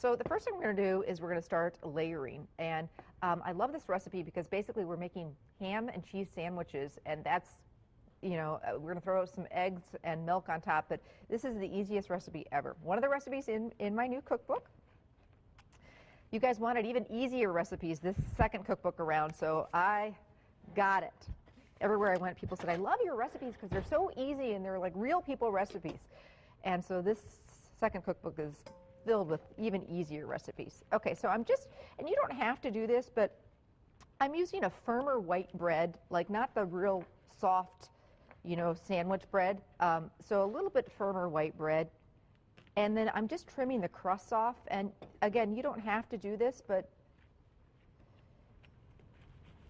So the first thing we're going to do is we're going to start layering. And I love this recipe because basically we're making ham and cheese sandwiches, and that's, we're going to throw some eggs and milk on top, but this is the easiest recipe ever. One of the recipes in my new cookbook. You guys wanted even easier recipes this second cookbook around, so I got it. Everywhere I went, people said, I love your recipes because they're so easy and they're like real people recipes. And so this second cookbook is filled with even easier recipes. Okay, so and you don't have to do this, but I'm using a firmer white bread, like not the real soft, sandwich bread. So a little bit firmer white bread. And then I'm just trimming the crusts off. And again, you don't have to do this, but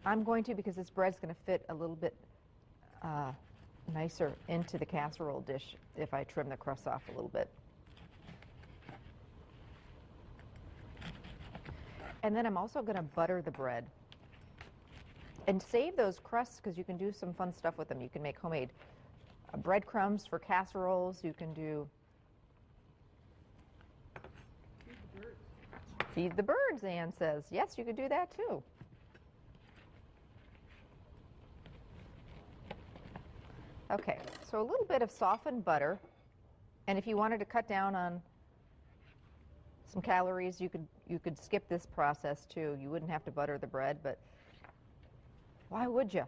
I'm going to because this bread's going to fit a little bit nicer into the casserole dish if I trim the crusts off a little bit. And then I'm also going to butter the bread. And save those crusts because you can do some fun stuff with them. You can make homemade breadcrumbs for casseroles. You can do... Feed the birds, Ann says. Yes, you could do that too. Okay, so a little bit of softened butter. And if you wanted to cut down on some calories, you could skip this process too. You wouldn't have to butter the bread, but why would you?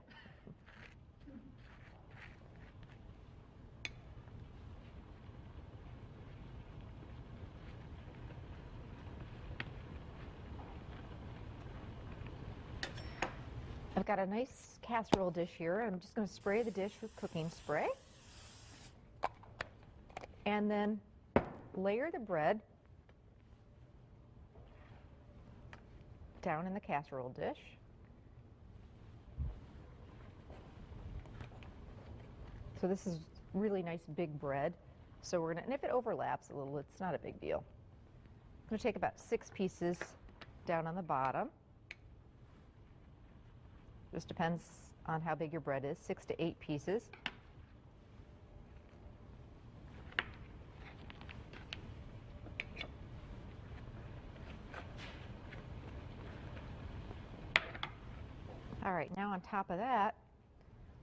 I've got a nice casserole dish here. I'm just going to spray the dish with cooking spray. And then layer the bread down in the casserole dish. So this is really nice big bread. So we're going to, and if it overlaps a little, it's not a big deal. I'm going to take about 6 pieces down on the bottom. Just depends on how big your bread is, 6 to 8 pieces. All right, now on top of that,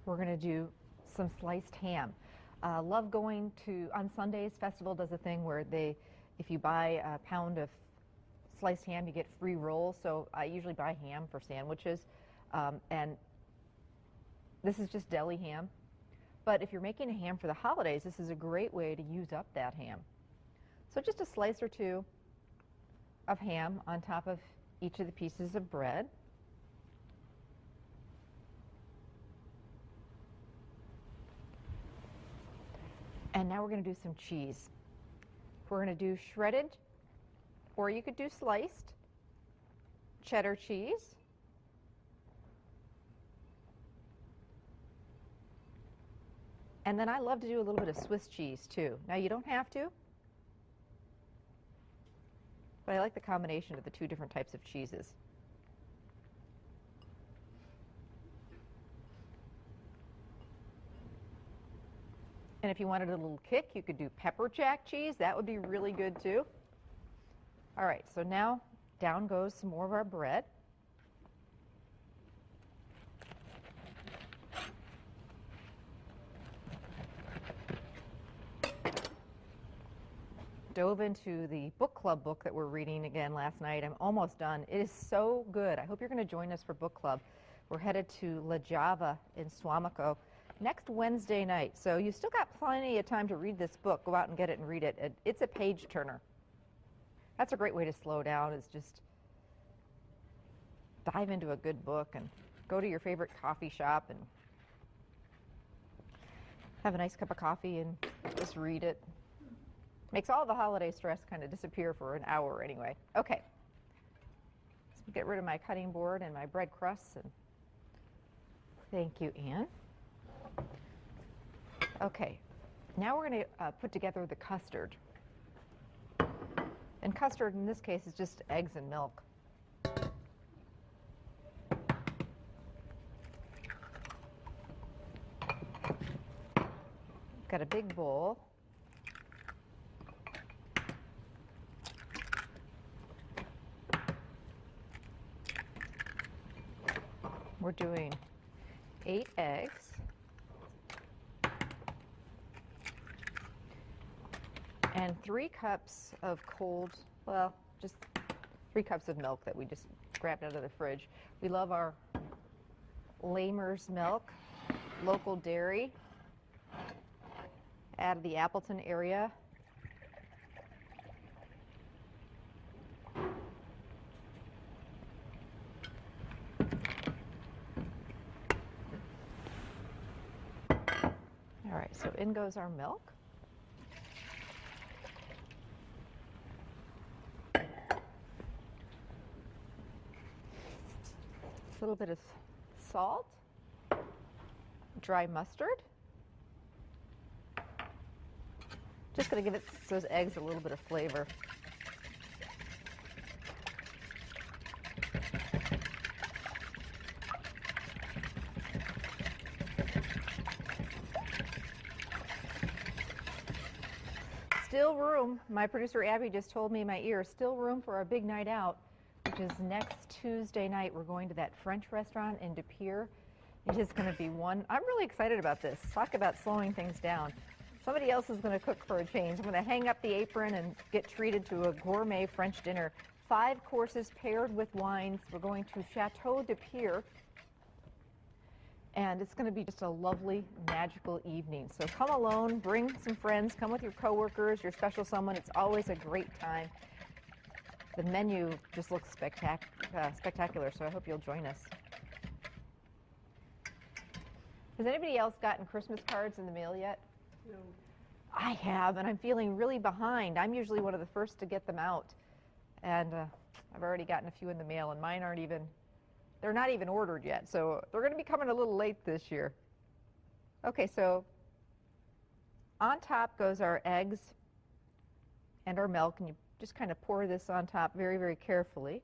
we're going to do some sliced ham. Love going to, on Sundays, Festival does a thing where if you buy a pound of sliced ham, you get free rolls. So I usually buy ham for sandwiches. And this is just deli ham. But if you're making a ham for the holidays, this is a great way to use up that ham. So just a slice or two of ham on top of each of the pieces of bread. And now we're going to do some cheese. We're going to do shredded, or you could do sliced, cheddar cheese. And then I love to do a little bit of Swiss cheese too. Now you don't have to, but I like the combination of the 2 different types of cheeses. And if you wanted a little kick, you could do pepper jack cheese. That would be really good too. All right, so now down goes some more of our bread. Dove into the book club book that we're reading again last night. I'm almost done. It is so good. I hope you're going to join us for book club. We're headed to La Java in Suamico next Wednesday night. So you still got plenty of time to read this book. Go out and get it and read it. It's a page turner. That's a great way to slow down, is just dive into a good book and go to your favorite coffee shop and have a nice cup of coffee and just read it. Makes all the holiday stress kind of disappear for an hour anyway. Okay. So get rid of my cutting board and my bread crusts. And thank you, Ann. Okay. Now we're going to put together the custard. And custard in this case is just eggs and milk. Got a big bowl. We're doing 8 eggs. And 3 cups of cold, well, just 3 cups of milk that we just grabbed out of the fridge. We love our Lamer's milk, local dairy, out of the Appleton area. All right, so in goes our milk. A little bit of salt, dry mustard. Just going to give those eggs a little bit of flavor. Still room, my producer Abby just told me in my ear, still room for our big night out, which is next Tuesday night. We're going to that French restaurant in De Pere. It is going to be one. I'm really excited about this. Talk about slowing things down. Somebody else is going to cook for a change. I'm going to hang up the apron and get treated to a gourmet French dinner. 5 courses paired with wines. We're going to Chateau de Pere. And it's going to be just a lovely, magical evening. So come alone, bring some friends, come with your coworkers, your special someone. It's always a great time. The menu just looks spectacular, so I hope you'll join us. Has anybody else gotten Christmas cards in the mail yet? No. I have, and I'm feeling really behind. I'm usually one of the first to get them out. And I've already gotten a few in the mail, and mine aren't even, they're not even ordered yet. So they're going to be coming a little late this year. Okay, so on top goes our eggs and our milk, and you just kind of pour this on top very, very carefully.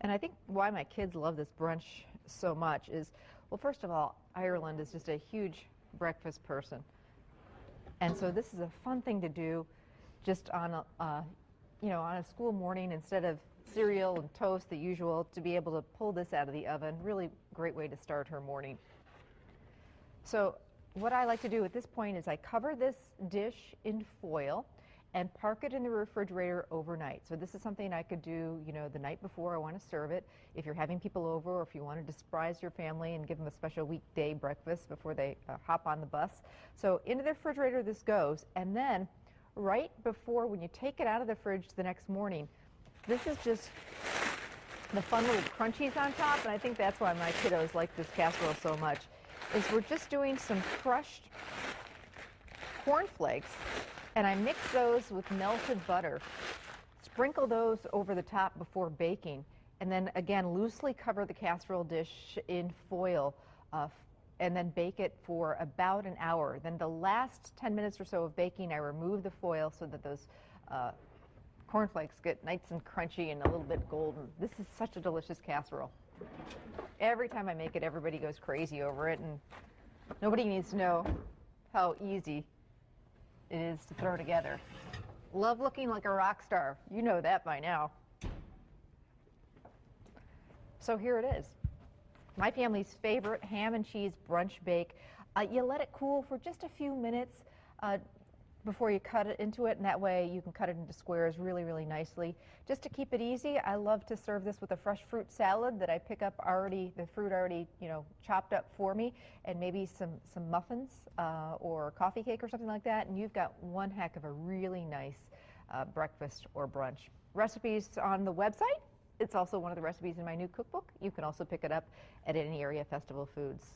And I think why my kids love this brunch so much is, well, first of all, Ireland is just a huge breakfast person. And so this is a fun thing to do just on a, on a school morning instead of cereal and toast, the usual, to be able to pull this out of the oven. Really great way to start her morning. So what I like to do at this point is I cover this dish in foil and park it in the refrigerator overnight. So this is something I could do, the night before I want to serve it. If you're having people over, or if you wanted to surprise your family and give them a special weekday breakfast before they hop on the bus. So into the refrigerator this goes, and then right before, when you take it out of the fridge the next morning, this is just the fun little crunchies on top, and I think that's why my kiddos like this casserole so much, is we're just doing some crushed cornflakes, and I mix those with melted butter, sprinkle those over the top before baking, and then again loosely cover the casserole dish in foil, and then bake it for about an hour. Then the last 10 minutes or so of baking, I remove the foil so that those cornflakes get nice and crunchy and a little bit golden. This is such a delicious casserole. Every time I make it, everybody goes crazy over it, and nobody needs to know how easy it is to throw together. Love looking like a rock star. You know that by now. So here it is. My family's favorite ham and cheese brunch bake. You let it cool for just a few minutes before you cut it into it, and that way you can cut it into squares really, really nicely. Just to keep it easy, I love to serve this with a fresh fruit salad that I pick up already, the fruit already, chopped up for me, and maybe some muffins or coffee cake or something like that, and you've got one heck of a really nice breakfast or brunch. Recipes on the website. It's also one of the recipes in my new cookbook. You can also pick it up at any area Festival Foods.